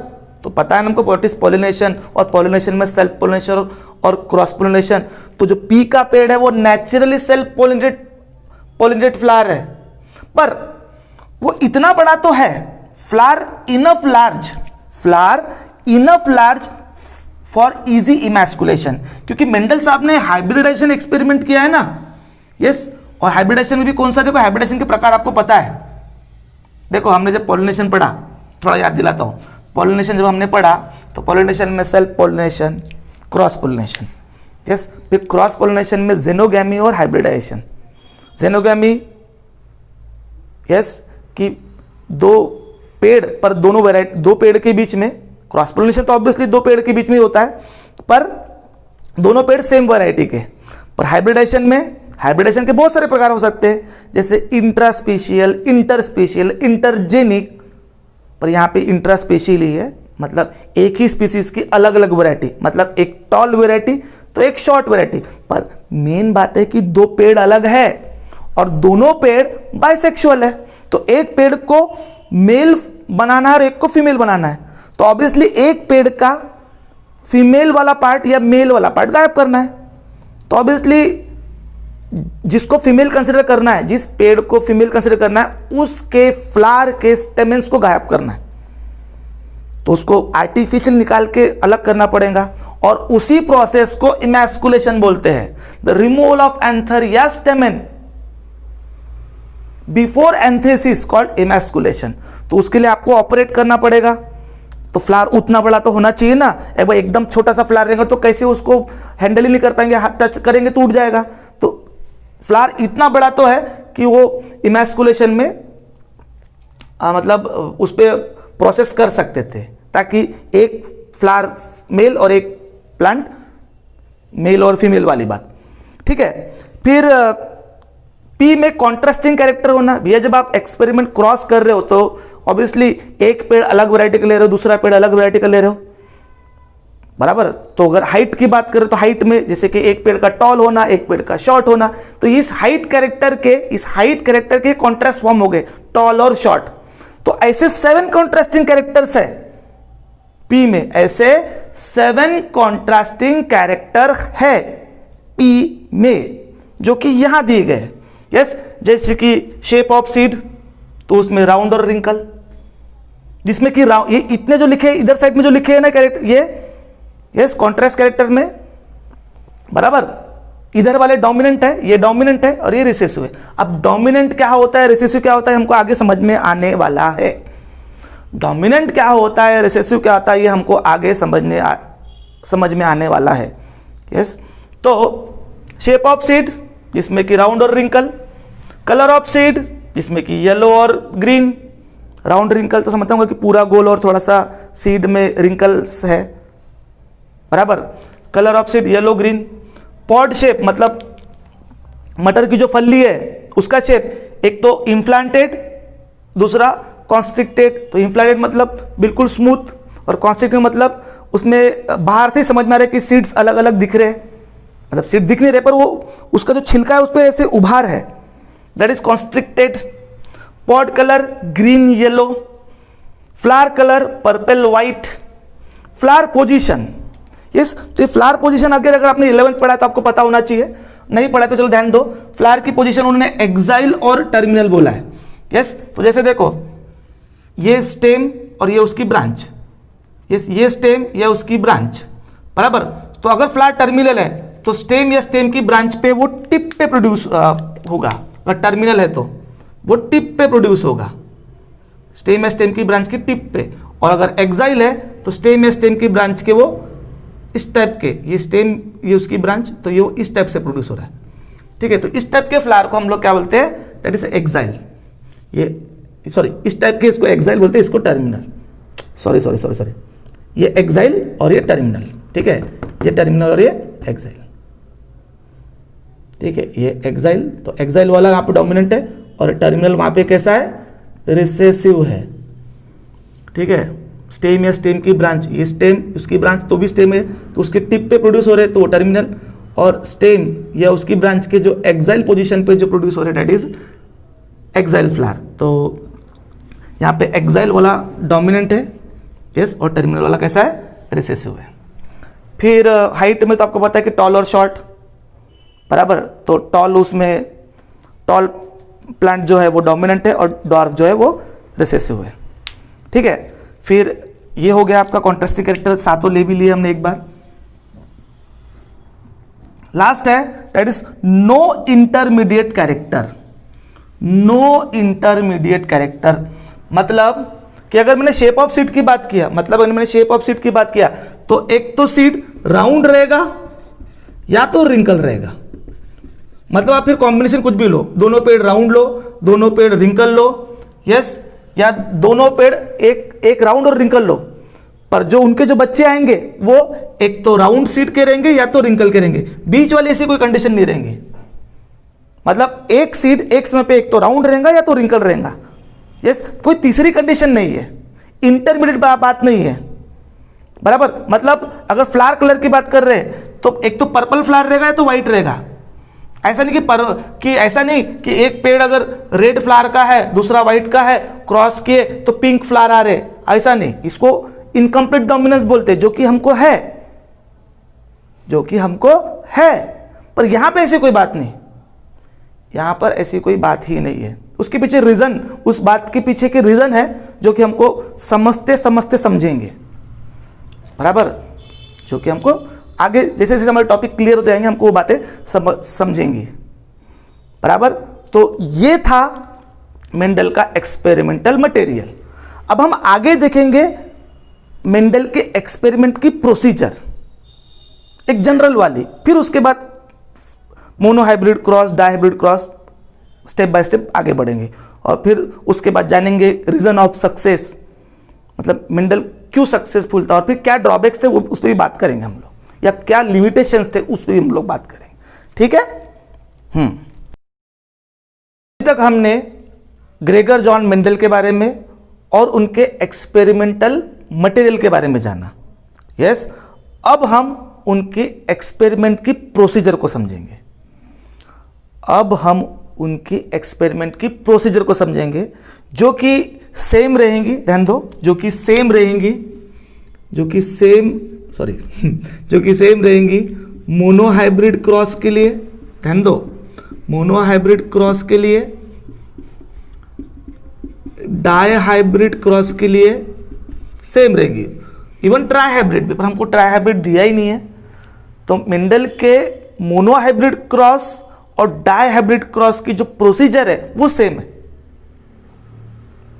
तो पता है हमको व्हाट इज पोलिनेशन, और पोलिनेशन में सेल्फ पोलिनेशन और क्रॉस पोलिनेशन। तो जो पी का पेड़ है वो नेचुरली सेल्फ पोलिनेटेड फ्लावर है, पर वो इतना बड़ा तो है, flower enough large for easy emasculation, क्योंकि मेंडल साहब ने हाइब्रिडाइजेशन एक्सपेरिमेंट किया है ना, यस। और हाइब्रिडाइजेशन में भी कौन सा, देखो हाइब्रिडाइजेशन के प्रकार आपको पता है। देखो हमने जब पॉलिनेशन पढ़ा, थोड़ा याद दिलाता हूँ, पॉलिनेशन जब हमने पढ़ा तो पॉलिनेशन में self pollination, cross pollination, yes. फिर क्रॉस पॉलिनेशन में जेनोगैमी और हाइब्रिडाइजेशन। जेनोगैमी, यस, कि दो पेड़ पर दोनों वैरायटी, दो पेड़ के बीच में, क्रॉस पॉलिनेशन तो ऑब्वियसली दो पेड़ के बीच में ही होता है, पर दोनों पेड़ सेम वैरायटी के। पर हाइब्रिडाइजेशन में, हाइब्रिडाइजेशन के बहुत सारे प्रकार हो सकते हैं, जैसे इंट्रास्पीशियल, इंटरस्पीशियल, इंटरजेनिक। पर यहाँ पे इंट्रास्पीशियल ही है, मतलब एक ही स्पीसीज की अलग अलग वैरायटी, मतलब एक टॉल वैरायटी तो एक शॉर्ट वैरायटी। पर मेन बात है कि दो पेड़ अलग है और दोनों पेड़ बाइसेक्सुअल है, तो एक पेड़ को मेल बनाना है और एक को फीमेल बनाना है, तो ऑब्वियसली एक पेड़ का फीमेल वाला पार्ट या मेल वाला पार्ट गायब करना है। तो ऑब्वियसली जिसको फीमेल कंसिडर करना है, जिस पेड़ को फीमेल कंसिडर करना है, उसके फ्लावर के स्टेमेंस को गायब करना है, तो उसको आर्टिफिशियल निकाल के अलग करना पड़ेगा, और उसी प्रोसेस को इमैस्कुलेशन बोलते हैं। द रिमूवल ऑफ एंथर या stamen before antithesis called emasculation. तो उसके लिए आपको ऑपरेट करना पड़ेगा। तो फ्लावर उतना बड़ा तो होना चाहिए ना, एकदम छोटा सा फ्लावर रहेगा तो कैसे उसको हैंडल ही नहीं कर पाएंगे, हाथ टच करेंगे तो उठ जाएगा। तो फ्लावर इतना बड़ा तो है कि वो इमैस्कुलेशन में मतलब उस पर प्रोसेस कर सकते थे, ताकि एक फ्लावर मेल और एक प्लांट मेल और फीमेल वाली बात, ठीक है। फिर पी में कॉन्ट्रास्टिंग कैरेक्टर होना। भैया जब आप एक्सपेरिमेंट क्रॉस कर रहे हो तो ऑब्वियसली एक पेड़ अलग वैरायटी का ले रहे हो, दूसरा पेड़ अलग वैरायटी का ले रहे हो, बराबर। तो अगर हाइट की बात करें तो हाइट में जैसे कि एक पेड़ का टॉल होना, एक पेड़ का शॉर्ट होना, तो इस हाइट कैरेक्टर के कॉन्ट्रास्ट फॉर्म हो गए, टॉल और शॉर्ट। तो ऐसे 7 कॉन्ट्रास्टिंग कैरेक्टर्स है पी में, ऐसे 7 कॉन्ट्रास्टिंग कैरेक्टर है पी में, जो कि यहां दिए गए। यस, जैसे कि शेप ऑफ सीड, तो उसमें राउंड और रिंकल, जिसमें कि ये इतने जो लिखे इधर साइड में जो लिखे हैं ना कैरेक्टर, ये यस कॉन्ट्रास्ट कैरेक्टर में, बराबर। इधर वाले डोमिनेंट है, ये डोमिनेंट है और ये रिसेसिव है। अब डोमिनेंट क्या होता है, रिसेसिव क्या होता है, हमको आगे समझ में आने वाला है। डोमिनेंट क्या होता है, रिसेसिव क्या होता है, ये हमको आगे समझ में आने वाला है। यस, तो शेप ऑफ सीड जिसमें कि राउंड और रिंकल, कलर ऑफ सीड जिसमें कि येलो और ग्रीन, राउंड रिंकल तो समझता हूँ कि पूरा गोल और थोड़ा सा सीड में रिंकल्स है, बराबर। Colour of seed yellow green. Pod shape मतलब मटर की जो फली है उसका शेप, एक तो इम्प्लांटेड, दूसरा कॉन्स्ट्रिक्टेड। तो इम्प्लांटेड मतलब बिल्कुल स्मूथ, और कॉन्स्ट्रिक्टेड मतलब उसमें बाहर से ही समझ में आ रहा है कि सीड्स अलग अलग दिख रहे हैं, मतलब सीड दिख नहीं रहे पर वो उसका जो छिलका है उस पर ऐसे उभार है, that is constricted. Pod colour green yellow, flower colour purple white. Flower position, yes, तो ये फ्लावर पोजीशन अगर आपने 11th पढ़ा तो आपको पता होना चाहिए, नहीं पढ़ा तो चलो ध्यान दो। फ्लावर की पोजीशन उन्होंने एक्साइल और टर्मिनल बोला है। यस, तो जैसे देखो ये स्टेम और ये उसकी ब्रांच, यस, ये स्टेम या उसकी ब्रांच, बराबर। तो अगर फ्लावर टर्मिनल है तो स्टेम या स्टेम की ब्रांच पे वो टिप पे प्रोड्यूस होगा, अगर टर्मिनल है तो वो टिप पे प्रोड्यूस होगा, स्टेम या स्टेम की ब्रांच की टिप पे। और अगर एक्साइल है तो स्टेम या स्टेम की ब्रांच के वो इस टाइप के, ये स्टेम ये उसकी ब्रांच, तो ये इस टाइप से प्रोड्यूस हो रहा है, ठीक है। तो इस टाइप के फ्लावर को हम लोग क्या बोलते हैं, दैट इज एक्साइल। ये सॉरी, इस टाइप के इसको एक्साइल बोलते हैं, इसको टर्मिनल। सॉरी, ये एक्साइल और ये टर्मिनल, ठीक है, ये टर्मिनल और ये एक्साइल, ठीक है। ये एक्साइल, तो एक्साइल वाला यहाँ पे डोमिनेंट है और टर्मिनल वहाँ पे कैसा है, रिसेसिव है, ठीक है। स्टेम या स्टेम की ब्रांच, ये स्टेम उसकी ब्रांच तो भी स्टेम है, तो उसके टिप पे प्रोड्यूस हो रहे हैं तो वो टर्मिनल, और स्टेम या उसकी ब्रांच के जो एक्साइल पोजीशन पे जो प्रोड्यूस हो रहे हैं दैट इज एक्साइल फ्लावर। तो यहाँ पे एक्साइल वाला डोमिनेंट है, यस, और टर्मिनल वाला कैसा है, रिसेसिव है। फिर हाइट में तो आपको पता है कि टॉल और शॉर्ट, बराबर। तो टॉल, उसमें टॉल प्लांट जो है वो डोमिनेंट है और ड्वार्फ जो है वो रिसेसिव है, ठीक है। फिर ये हो गया आपका कॉन्ट्रास्टिंग कैरेक्टर, सातों ले भी लिए हमने एक बार। लास्ट है that is no intermediate character. No intermediate character मतलब कि अगर मैंने शेप ऑफ सीट की बात किया, मतलब अगर मैंने शेप ऑफ सीट की बात किया तो एक तो सीट राउंड रहेगा या तो रिंकल रहेगा। मतलब आप फिर कॉम्बिनेशन कुछ भी लो, दोनों पेड़ राउंड लो, दोनों पेड़ रिंकल लो, यस, या दोनों पेड़ एक राउंड और रिंकल लो, पर जो उनके जो बच्चे आएंगे वो एक तो राउंड सीट के रहेंगे या तो रिंकल के रहेंगे, बीच वाली ऐसी कोई कंडीशन नहीं रहेंगी। मतलब एक सीट एक समय पे एक तो राउंड रहेगा या तो रिंकल रहेगा, यस, कोई तीसरी कंडीशन नहीं है, इंटरमीडिएट बात नहीं है, बराबर। मतलब अगर फ्लावर कलर की बात कर रहे हैं तो एक तो पर्पल फ्लावर रहेगा या तो व्हाइट रहेगा। ऐसा नहीं कि ऐसा नहीं कि एक पेड़ अगर रेड फ्लावर का है दूसरा व्हाइट का है, क्रॉस किए तो पिंक फ्लावर आ रहे, ऐसा नहीं। इसको इनकम्प्लीट डोमिनेंस बोलते हैं, जो कि हमको है, पर यहां पे ऐसी कोई बात नहीं, यहां पर ऐसी कोई बात ही नहीं है। उसके पीछे रीजन, उस बात के पीछे के रीजन है जो कि हमको समझते समझेंगे, बराबर, जो कि हमको आगे जैसे जैसे हमारे टॉपिक क्लियर होते जाएंगे हमको वो बातें समझेंगी, बराबर। तो ये था मेंडल का एक्सपेरिमेंटल मटेरियल। अब हम आगे देखेंगे मेंडल के एक्सपेरिमेंट की प्रोसीजर, एक जनरल वाली, फिर उसके बाद monohybrid cross, dihybrid cross, step by step आगे बढ़ेंगे, और फिर उसके बाद जानेंगे रीजन ऑफ सक्सेस, मतलब मेंडल क्यों सक्सेसफुल था, और फिर क्या ड्रॉबैक्स थे वो उस पर भी बात करेंगे हम लोग, या क्या लिमिटेशंस थे उस पर भी हम लोग बात करेंगे, ठीक है। अभी तक हमने ग्रेगर जॉन मेंडल के बारे में और उनके एक्सपेरिमेंटल मटेरियल के बारे में जाना, यस। अब हम उनके एक्सपेरिमेंट की प्रोसीजर को समझेंगे। अब हम उनकी एक्सपेरिमेंट की प्रोसीजर को समझेंगे, जो कि सेम रहेंगी, ध्यान दो, जो कि सेम रहेंगी मोनोहाइब्रिड क्रॉस के लिए, ध्यान दो, मोनोहाइब्रिड क्रॉस के लिए, डाइहाइब्रिड क्रॉस के लिए सेम रहेंगी, इवन ट्राइहाइब्रिड भी, पर हमको ट्राइहाइब्रिड दिया ही नहीं है। तो मेंडल के मोनोहाइब्रिड क्रॉस और डाइहाइब्रिड क्रॉस की जो प्रोसीजर है वो सेम है,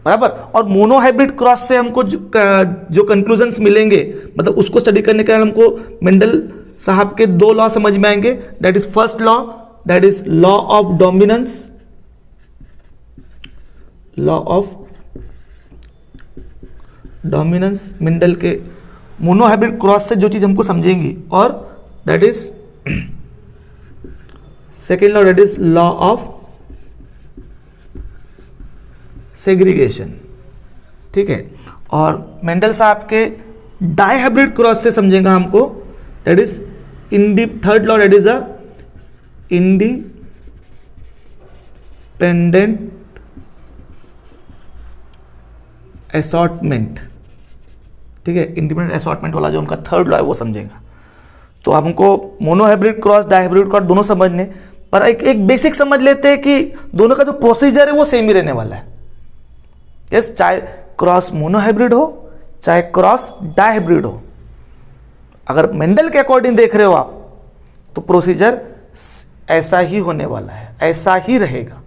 बराबर। और मोनोहाइब्रिड क्रॉस से हमको जो कंक्लूजन्स मिलेंगे, मतलब उसको स्टडी करने के बाद हमको मेंडल साहब के दो लॉ समझ में आएंगे। That is first law, that is law of dominance, law of dominance Mendel के मोनोहाइब्रिड क्रॉस से जो चीज हमको समझेंगी, और that is second law, that is law of segregation, ठीक है। और मेंडल साहब के डाइहाइब्रिड क्रॉस से समझेगा हमको, that is third law, that is a independent assortment, ठीक है। इंडिपेंडेंट असॉर्टमेंट वाला जो उनका थर्ड लॉ है वो समझेगा। तो हमको मोनोहाइब्रिड क्रॉस, डाइहाइब्रिड क्रॉस दोनों समझने, पर एक बेसिक समझ लेते हैं कि दोनों का जो प्रोसीजर है वो सेम ही रहने वाला है, यस। चाहे क्रॉस मोनोहाइब्रिड हो चाहे क्रॉस डाइहाइब्रिड हो, अगर मेंडल के अकॉर्डिंग देख रहे हो आप तो प्रोसीजर ऐसा ही होने वाला है, ऐसा ही रहेगा,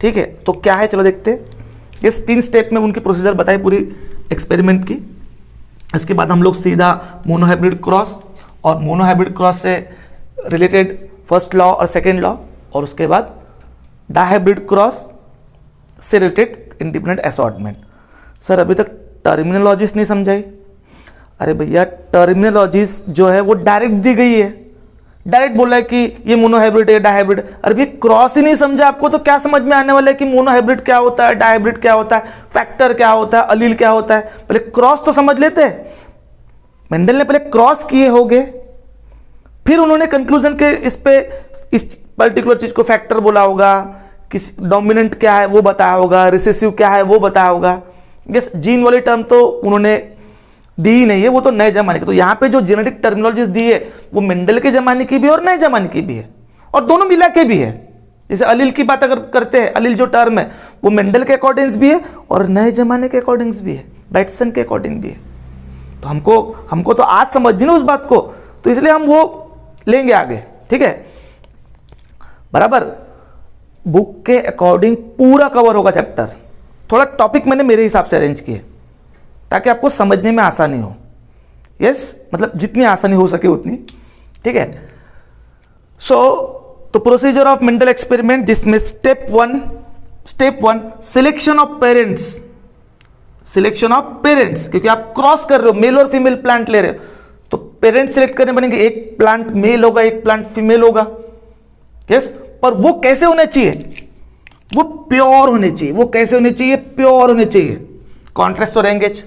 ठीक है। तो क्या है, चलो देखते हैं। इस 3 स्टेप में उनकी प्रोसीजर बताई पूरी एक्सपेरिमेंट की। इसके बाद हम लोग सीधा मोनोहाइब्रिड क्रॉस और मोनोहाइब्रिड क्रॉस से रिलेटेड फर्स्ट लॉ और सेकेंड लॉ, और उसके बाद डाइहाइब्रिड क्रॉस से रिलेटेड इंडिपेंडेंट असॉर्टमेंट। सर अभी तक टर्मिनोलॉजीज नहीं समझाई। अरे भैया टर्मिनोलॉजीज जो है वो डायरेक्ट दी गई है, डायरेक्ट बोला है कि ये मोनोहाइब्रिड है, डाइहाइब्रिड। अरे भैया क्रॉस ही नहीं समझा आपको तो क्या समझ में आने वाला है कि मोनोहाइब्रिड क्या होता है, डाइहाइब्रिड क्या होता है, फैक्टर क्या होता है, अलील क्या होता है। पहले क्रॉस तो समझ लेते हैं। मेंडल ने पहले क्रॉस किए होंगे, फिर उन्होंने कंक्लूजन के इस पर्टिकुलर चीज को फैक्टर बोला होगा, किसी डोमिनेंट क्या है वो बताया होगा, रिसेसिव क्या है वो बताया होगा। यस, जीन वाली टर्म तो उन्होंने दी ही नहीं है, वो तो नए जमाने की। तो यहाँ पे जो जेनेटिक टर्मिनोलॉजीज दी है वो मेंडल के जमाने की भी और नए जमाने की भी है, और दोनों मिला के भी है। जैसे अलील की बात अगर करते हैं, अलील जो टर्म है वो मेंडल के अकॉर्डिंग्स भी है और नए जमाने के अकॉर्डिंग्स भी है, बैटसन के अकॉर्डिंग भी है। तो हमको तो आज समझनी ना उस बात को, तो इसलिए हम वो लेंगे आगे, ठीक है। बराबर। बुक के अकॉर्डिंग पूरा कवर होगा चैप्टर। थोड़ा टॉपिक मैंने मेरे हिसाब से अरेंज किए ताकि आपको समझने में आसानी हो। यस, मतलब जितनी आसानी हो सके उतनी, ठीक है। तो प्रोसीजर ऑफ मेंटल एक्सपेरिमेंट, जिसमें step one selection of parents, क्योंकि आप क्रॉस कर रहे हो, मेल और फीमेल प्लांट ले रहे हो, तो पेरेंट्स सिलेक्ट करने पड़ेंगे। एक प्लांट मेल होगा, एक प्लांट फीमेल होगा। यस, पर वो कैसे होने चाहिए? वो प्योर होने चाहिए। वो कैसे होने चाहिए? प्योर होने चाहिए। कॉन्ट्रास्ट और एंगेज,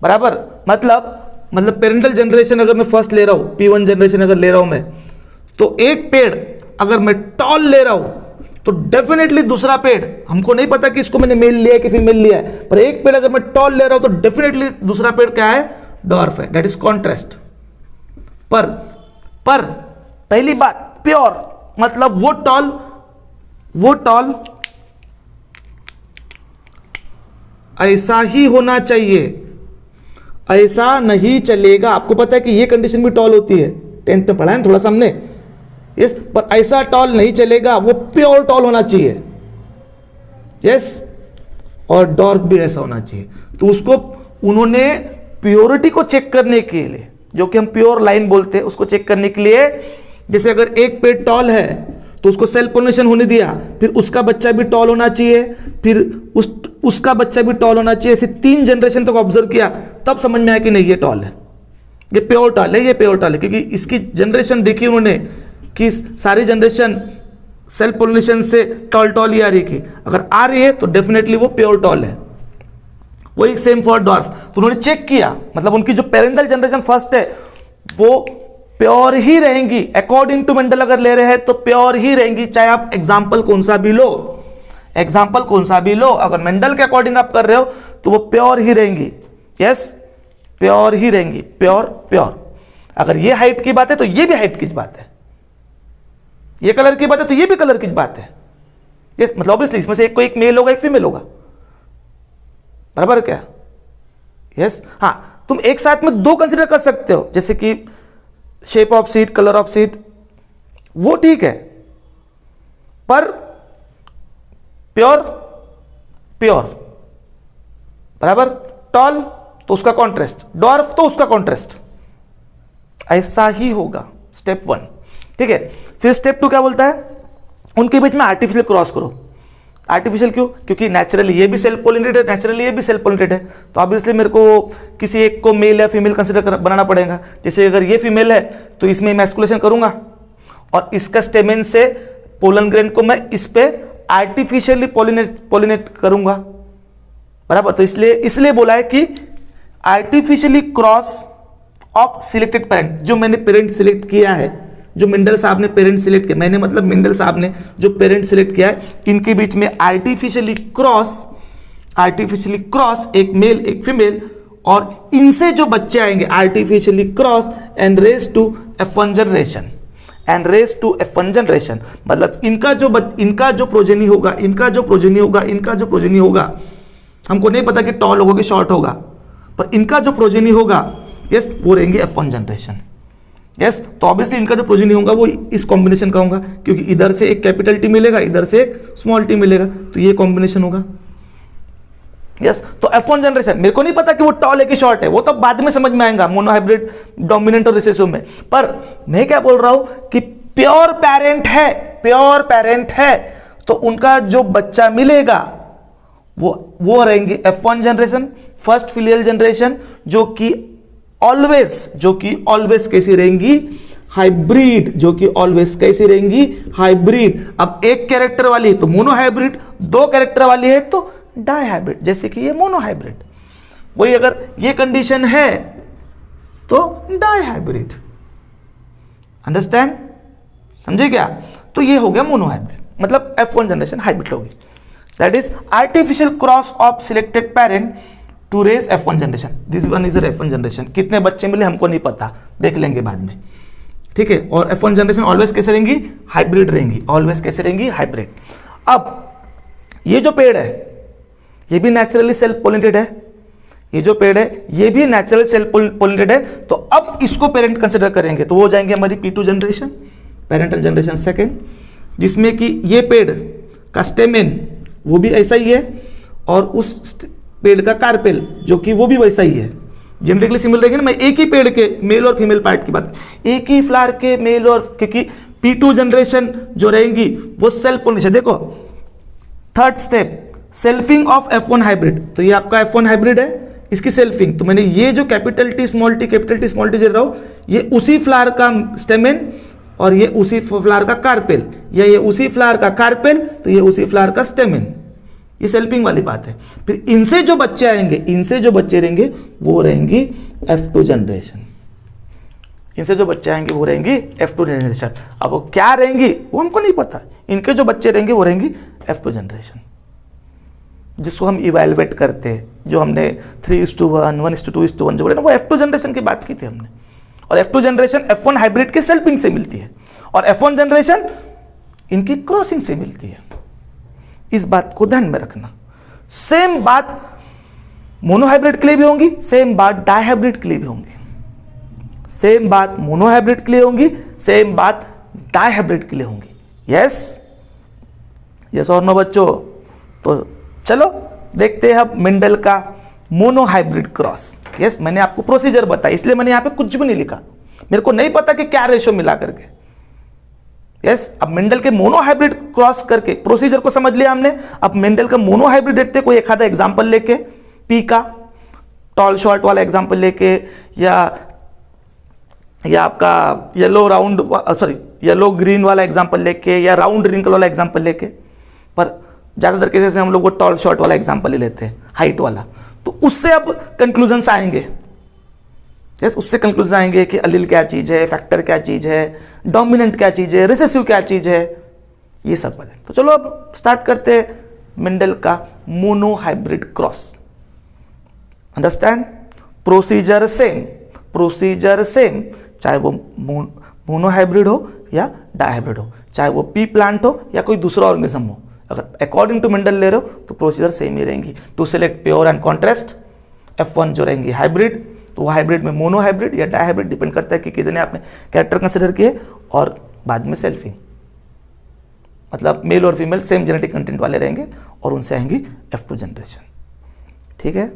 बराबर। मतलब पेरेंटल जनरेशन अगर मैं फर्स्ट ले रहा हूं, P1 जनरेशन अगर ले रहा हूं मैं, तो एक पेड़ अगर मैं टॉल ले रहा हूं तो डेफिनेटली दूसरा पेड़, हमको नहीं पता कि इसको मैंने मेल लिया है कि फीमेल लिया है, पर एक पेड़ अगर मैं टॉल ले रहा हूं तो डेफिनेटली दूसरा पेड़ क्या है? डॉर्फ है। That is contrast. पर पहली बात प्योर, मतलब वो टॉल ऐसा ही होना चाहिए, ऐसा नहीं चलेगा। आपको पता है कि ये कंडीशन भी टॉल होती है, 10th में पढ़ा है थोड़ा सा हमने। यस, पर ऐसा टॉल नहीं चलेगा, वो प्योर टॉल होना चाहिए। यस, और डॉर्फ भी ऐसा होना चाहिए। तो उसको उन्होंने प्योरिटी को चेक करने के लिए, जो कि हम प्योर लाइन बोलते हैं, उसको चेक करने के लिए, जैसे अगर एक पेड़ टॉल है तो उसको सेल्फ पोलिनेशन होने दिया, फिर उसका बच्चा भी टॉल होना चाहिए, फिर उसका बच्चा भी टॉल होना चाहिए, ऐसे 3 जनरेशन तक ऑब्जर्व किया, तब समझ में आया कि नहीं ये टॉल है, ये प्योर टॉल है, ये प्योर टॉल है। क्योंकि इसकी जनरेशन देखी उन्होंने कि सारी जनरेशन सेल्फ पोलिनेशन से टॉल ही आ रही थी। अगर आ रही है तो डेफिनेटली वो प्योर टॉल है। वही सेम फॉर डॉर्फ। तो उन्होंने चेक किया, मतलब उनकी जो पेरेंटल जनरेशन फर्स्ट है वो प्योर ही रहेंगी। अकॉर्डिंग टू मेंडल अगर ले रहे हैं तो प्योर ही रहेंगी, चाहे आप एग्जाम्पल कौन सा भी लो। अगर मेंडल के अकॉर्डिंग आप कर रहे हो तो वो प्योर ही रहेंगी। यस, प्योर ही रहेंगी, प्योर। अगर ये हाइट की बात है तो ये भी हाइट की बात है, ये कलर की बात है तो ये भी कलर की बात है। यस, मतलब ऑब्वियसली इसमें से एक मेल होगा, एक फीमेल होगा, बराबर क्या? यस, हाँ, तुम एक साथ में 2 कंसिडर कर सकते हो, जैसे कि shape of seed, colour of seed, वो ठीक है। पर प्योर, बराबर। टॉल तो उसका कॉन्ट्रास्ट, डॉर्फ तो उसका कॉन्ट्रास्ट, ऐसा ही होगा। स्टेप 1, ठीक है। फिर स्टेप 2 क्या बोलता है? उनके बीच में आर्टिफिशियल क्रॉस करो। आर्टिफिशियल क्यों? क्योंकि नेचुरली ये भी सेल्फ पोलिनेटेड है, नेचुरली ये भी सेल्फ पोलिनेटेड है, तो ऑब्वियसली मेरे को किसी एक को मेल या फीमेल कंसिडर बनाना पड़ेगा। जैसे अगर ये फीमेल है तो इसमें मैस्कुलेशन करूंगा और इसका स्टेमेन से पोलन ग्रेन को मैं इस पे आर्टिफिशियली पोलिनेट करूंगा, बराबर। तो इसलिए बोला है कि artificially cross of selected parent, जो मैंने पेरेंट सिलेक्ट किया है, जो मेंडल साहब ने पेरेंट सिलेक्ट किया, मैंने मतलब मेंडल साहब ने जो पेरेंट सिलेक्ट किया है, इनके बीच में आर्टिफिशियली क्रॉस एक मेल एक फीमेल, और इनसे जो बच्चे आएंगे artificially cross and raise to F1 generation, मतलब इनका जो प्रोजेनी होगा, हमको नहीं पता कि टॉल होगा कि शॉर्ट होगा, पर इनका जो प्रोजेनी होगा, यस, वो रहेंगे F1 जनरेशन। यस, तो ऑब्वियसली इनका जो प्रोजेनी होगा वो इस कॉम्बिनेशन का होगा, क्योंकि इधर से एक कैपिटल टी मिलेगा, इधर से एक स्मॉल टी मिलेगा, तो ये कॉम्बिनेशन होगा। यस, तो F1 जनरेशन, मेरे को नहीं पता कि वो टॉल है कि शॉर्ट है, वो तो बाद में समझ में आएगा मोनोहाइब्रिड, डोमिनेंट और रिसेसिव में। पर मैं क्या बोल रहा हूं कि प्योर पेरेंट है तो उनका जो बच्चा मिलेगा वो रहेंगे F1 generation, first filial generation, जो कि ऑलवेज कैसी रहेंगी? हाइब्रिड, अब एक कैरेक्टर वाली है तो मोनोहाइब्रिड, 2 कैरेक्टर वाली है तो डाइहाइब्रिड, जैसे कि ये मोनोहाइब्रिड। वही अगर ये कंडीशन है तो डाइहाइब्रिड। अंडरस्टैंड? समझे क्या? तो ये हो गया मोनोहाइब्रिड, मतलब F1 जनरेशन हाइब्रिड होगी। That is artificial cross of selected parent to raise F1 generation. This one is F1 generation. कितने बच्चे मिले हमको नहीं पता, देख लेंगे बाद में, ठीक है। और F1 जनरेशन ऑलवेज कैसे रहेंगी? हाइब्रिड रहेंगी, ऑलवेज कैसे रहेंगी? हाइब्रिड। अब ये जो पेड़ है ये भी नेचुरली सेल्फ पोलिनेटेड है, ये जो पेड़ है ये भी नेचुरल सेल्फ पोलिनेटेड है, तो अब इसको पेरेंट कंसिडर करेंगे तो वो जाएंगे हमारी P2 generation, parental generation second. जिसमें कि ये पेड़ का स्टेमेन वो भी ऐसा ही है और उस पेड़ का कार्पेल जो कि वो भी वैसा ही है, जेनेटिकली सिमिलर रहेंगे ना। मैं एक ही पेड़ के मेल और फीमेल पार्ट की बात, एक ही फ्लावर के मेल और, क्योंकि P2 जनरेशन जो रहेंगी वो सेल्फ पोलिनेशन। देखो third step selfing of F1 hybrid, तो ये आपका F1 हाइब्रिड है, इसकी सेल्फिंग, तो मैंने ये जो कैपिटल T स्मॉल टी दे रहा हूं, ये उसी फ्लावर का स्टेमेन और ये उसी फ्लावर का कार्पेल, या ये उसी फ्लावर का कार्पेल तो ये उसी फ्लावर का स्टेमेन, ये सेल्फिंग वाली बात है। फिर इनसे जो बच्चे आएंगे, इनसे जो बच्चे रहेंगे वो रहेंगी F2 जनरेशन, इनसे जो बच्चे आएंगे वो रहेंगी F2 जनरेशन। अब वो क्या रहेंगी वो हमको नहीं पता, इनके जो बच्चे रहेंगे वो रहेंगी F2 जनरेशन, जिसको हम इवेलुएट करते हैं, जो हमने 3:1, 1:2:1 जो बोले ना, वो F2 जनरेशन की बात की थी हमने। और F2 जनरेशन F1 हाइब्रिड के सेल्फिंग से मिलती है और F1 जनरेशन इनकी क्रॉसिंग से मिलती है। इस बात को ध्यान में रखना। सेम बात मोनोहाइब्रिड के लिए भी होंगी, सेम बात डायहाइब्रिड के लिए भी होंगी, सेम बात मोनोहाइब्रिड के लिए होंगी, सेम बात डायहाइब्रिड के लिए होंगी। यस यस और नो बच्चों? तो चलो देखते हैं अब मेंडल का मोनोहाइब्रिड क्रॉस। यस मैंने आपको प्रोसीजर बताया, इसलिए मैंने यहां पे कुछ भी नहीं लिखा, मेरे को नहीं पता कि क्या रेशो मिला करके। यस अब मेंडल के मोनोहाइब्रिड क्रॉस करके प्रोसीजर को समझ लिया हमने। अब मेंडल का मोनोहाइब्रिड देखते कोई एक आधा एग्जांपल लेके, पी का टॉल शॉर्ट वाला एग्जांपल लेके, या आपका येलो ग्रीन वाला एग्जांपल लेके, या राउंड रिंकल वाला एग्जांपल लेके, पर ज़्यादातर केसेस में हम लोग वो टॉल शॉर्ट वाला एग्जांपल ले लेते हैं, हाइट वाला। तो उससे अब कंक्लूजन्स आएंगे। यस उससे कंक्लूजन आएंगे कि अलील क्या चीज़ है, फैक्टर क्या चीज़ है, डोमिनेंट क्या चीज़ है, रिसेसिव क्या चीज़ है, ये सब बातें। तो चलो अब स्टार्ट करते हैं मेंडल का monohybrid cross. Understand? Procedure same, procedure same, चाहे वो मोनोहाइब्रिड हो या डायहाइब्रिड हो, चाहे वो पी प्लांट हो या कोई दूसरा ऑर्गेनिज्म हो। अगर अकॉर्डिंग टू मेंडल ले रहे हो तो प्रोसीजर सेम ही रहेंगी। To select pure and contrast, F1 जो रहेंगी हाइब्रिड, तो वो हाइब्रिड में मोनोहाइब्रिड या डायहाइब्रिड डिपेंड करता है कि कितने आपने कैरेक्टर कंसिडर किए, और बाद में सेल्फिंग, मतलब मेल और फीमेल सेम जेनेटिक कंटेंट वाले रहेंगे और उनसे आएंगी F2 जनरेशन। ठीक है,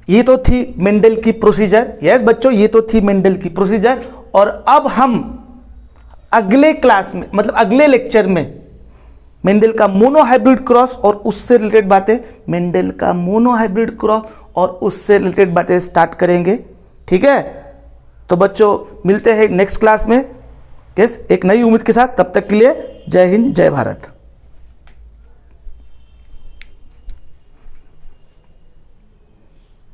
ये तो थी मेंडल की प्रोसीजर। यस बच्चों ये तो थी मेंडल की प्रोसीजर। और अब हम अगले क्लास में, मतलब अगले लेक्चर में मेंडल का मोनोहाइब्रिड क्रॉस और उससे रिलेटेड बातें, मेंडल का मोनोहाइब्रिड क्रॉस और उससे रिलेटेड बातें स्टार्ट करेंगे। ठीक है, तो बच्चों मिलते हैं नेक्स्ट क्लास में, यस एक नई उम्मीद के साथ। तब तक के लिए जय हिंद, जय भारत।